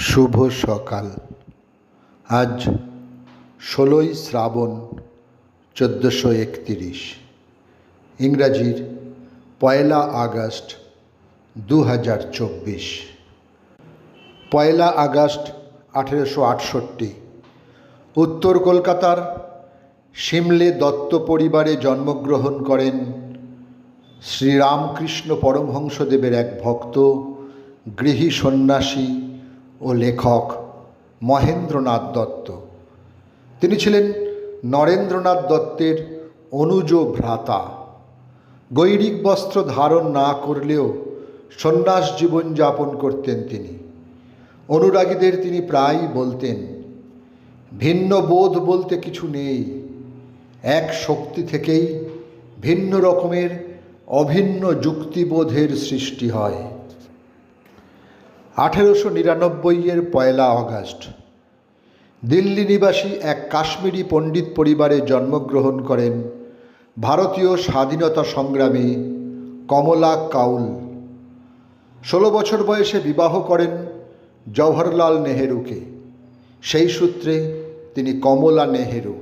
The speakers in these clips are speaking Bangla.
শুভ সকাল। আজ 16ই শ্রাবণ 1431, ইংরাজির 1 আগস্ট 2024। 1 আগস্ট 1868 উত্তর কলকাতার সিমলে দত্ত পরিবারে জন্মগ্রহণ করেন শ্রীরামকৃষ্ণ পরমহংসদেবের এক ভক্ত, গৃহী সন্ন্যাসী ও লেখক মহেন্দ্রনাথ দত্ত। তিনি ছিলেন নরেন্দ্রনাথ দত্তের অনুজ ভ্রাতা। গৈরিক বস্ত্র ধারণ না করলেও সন্ন্যাস জীবন যাপন করতেন তিনি। অনুরাগীদের তিনি প্রায়ই বলতেন, ভিন্ন বোধ বলতে কিছু নেই, এক শক্তি থেকেই ভিন্ন রকমের অভিন্ন যুক্তিবোধের সৃষ্টি হয়। 1899-এর 1 আগস্ট দিল্লি নিবাসী এক কাশ্মীরি পণ্ডিত পরিবারে জন্মগ্রহণ করেন ভারতীয় স্বাধীনতা সংগ্রামী কমলা কাউল। 16 বছর বয়সে বিবাহ করেন জওহরলাল নেহেরুকে। সেই সূত্রে তিনি কমলা নেহেরু।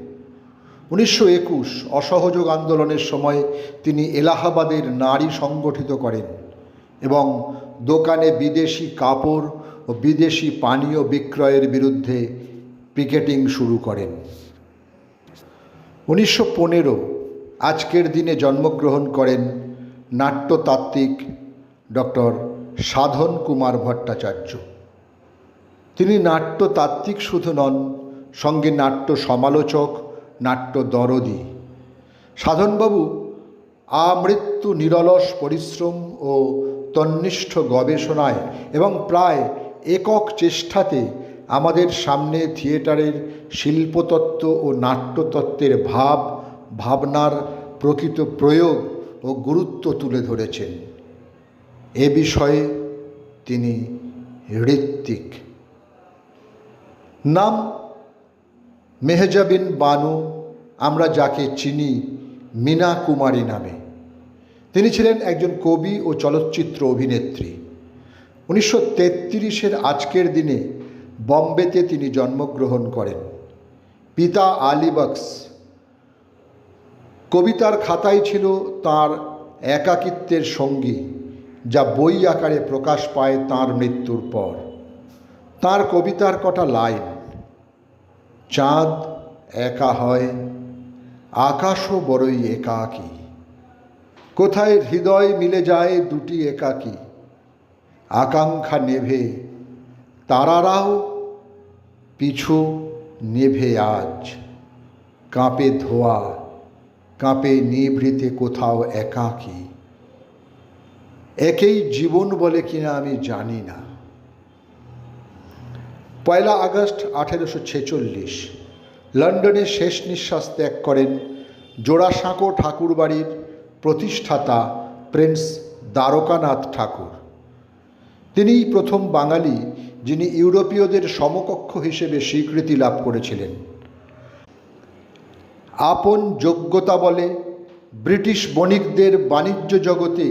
1921 অসহযোগ আন্দোলনের সময় তিনি এলাহাবাদের নারী সংগঠিত করেন এবং দোকানে বিদেশি কাপড় ও বিদেশি পানীয় বিক্রয়ের বিরুদ্ধে পিকেটিং শুরু করেন। 1915 আজকের দিনে জন্মগ্রহণ করেন নাট্যতাত্ত্বিক ডক্টর সাধন কুমার ভট্টাচার্য। তিনি নাট্যতাত্ত্বিক শুধু নন, সঙ্গে নাট্য সমালোচক, নাট্য দরদী। সাধনবাবু আমৃত্যু নিরলস পরিশ্রম ও তন্নিষ্ঠ গবেষণায় এবং প্রায় একক চেষ্টাতে আমাদের সামনে থিয়েটারের শিল্পতত্ত্ব ও নাট্যতত্ত্বের ভাবনার প্রকৃত প্রয়োগ ও গুরুত্ব তুলে ধরেছেন। এ বিষয়ে তিনি ঋত্বিক। নাম মেহজাবিন বানু, আমরা যাকে চিনি মীনা কুমারী নামে। তিনি ছিলেন একজন কবি ও চলচ্চিত্র অভিনেত্রী। 1933-এর আজকের দিনে বম্বেতে তিনি জন্মগ্রহণ করেন। পিতা আলী বক্স। কবিতার খাতাই ছিল তাঁর একাকিত্বের সঙ্গী, যা বই আকারে প্রকাশ পায় তাঁর মৃত্যুর পর। তাঁর কবিতার কটা লাইন: চাঁদ একা হয়, আকাশও বড়ই একাকী, কোথায় হৃদয় মিলে যায় দুটি একাকী, আকাঙ্ক্ষা নেভে তারারাও পিছু নেভে আজ, কাঁপে ধোয়া, কাঁপে নিভৃতে কোথাও একাকী, একেই জীবন বলে কিনা আমি জানি না। 1 আগস্ট 1846 লন্ডনে শেষ নিঃশ্বাস ত্যাগ করেন জোড়াসাঁকো ঠাকুরবাড়ির প্রতিষ্ঠাতা প্রিন্স দ্বারকানাথ ঠাকুর। তিনিই প্রথম বাঙালি যিনি ইউরোপীয়দের সমকক্ষ হিসেবে স্বীকৃতি লাভ করেছিলেন। আপন যোগ্যতা বলে ব্রিটিশ বণিকদের বাণিজ্য জগতে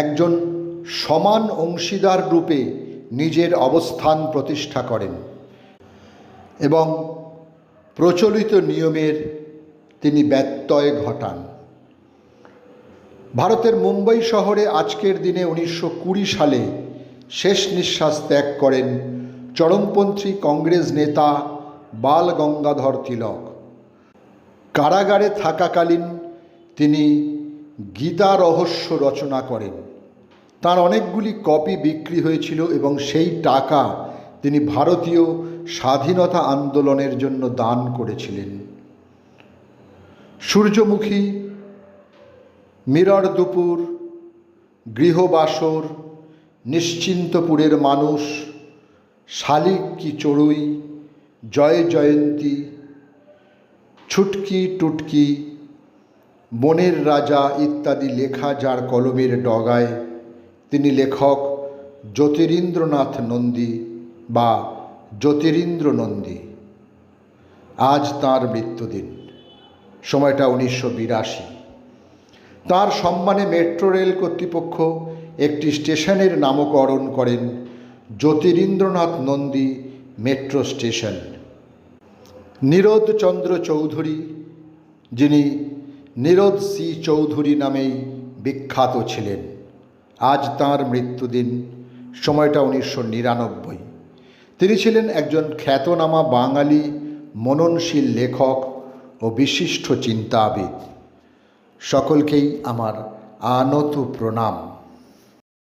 একজন সমান অংশীদার রূপে নিজের অবস্থান প্রতিষ্ঠা করেন এবং প্রচলিত নিয়মের তিনি ব্যত্যয় ঘটান। ভারতের মুম্বাই শহরে আজকের দিনে 1920 সালে শেষ নিঃশ্বাস ত্যাগ করেন চরমপন্থী কংগ্রেস নেতা বাল গঙ্গাধর তিলক। কারাগারে থাকাকালীন তিনি গীতা রহস্য রচনা করেন। তার অনেকগুলি কপি বিক্রি হয়েছিল এবং সেই টাকা তিনি ভারতীয় স্বাধীনতা আন্দোলনের জন্য দান করেছিলেন। সূর্যমুখী, মিরর দুপুর, গৃহবাসর, নিশ্চিন্তপুরের মানুষ, শালিক কি চড়ুই, জয় জয়ন্তী, ছুটকি টুটকি, বনের রাজা ইত্যাদি লেখা যার কলমের ডগায়, তিনি লেখক জ্যোতিরিন্দ্রনাথ নন্দী বা জ্যোতিরিন্দ্র নন্দী। আজ তাঁর মৃত্যুদিন, সময়টা 1982। তাঁর সম্মানে মেট্রো রেল কর্তৃপক্ষ একটি স্টেশনের নামকরণ করেন জ্যোতিরিন্দ্রনাথ নন্দী মেট্রো স্টেশন। নীরোদচন্দ্র চৌধুরী, যিনি নীরোদ সি চৌধুরী নামেই বিখ্যাত ছিলেন, আজ তাঁর মৃত্যুদিন। সময়টা 1999। তিনি ছিলেন একজন খ্যাতনামা বাঙালি মননশীল লেখক ও বিশিষ্ট চিন্তাবিদ। সকলকেই আমার আনত প্রণাম।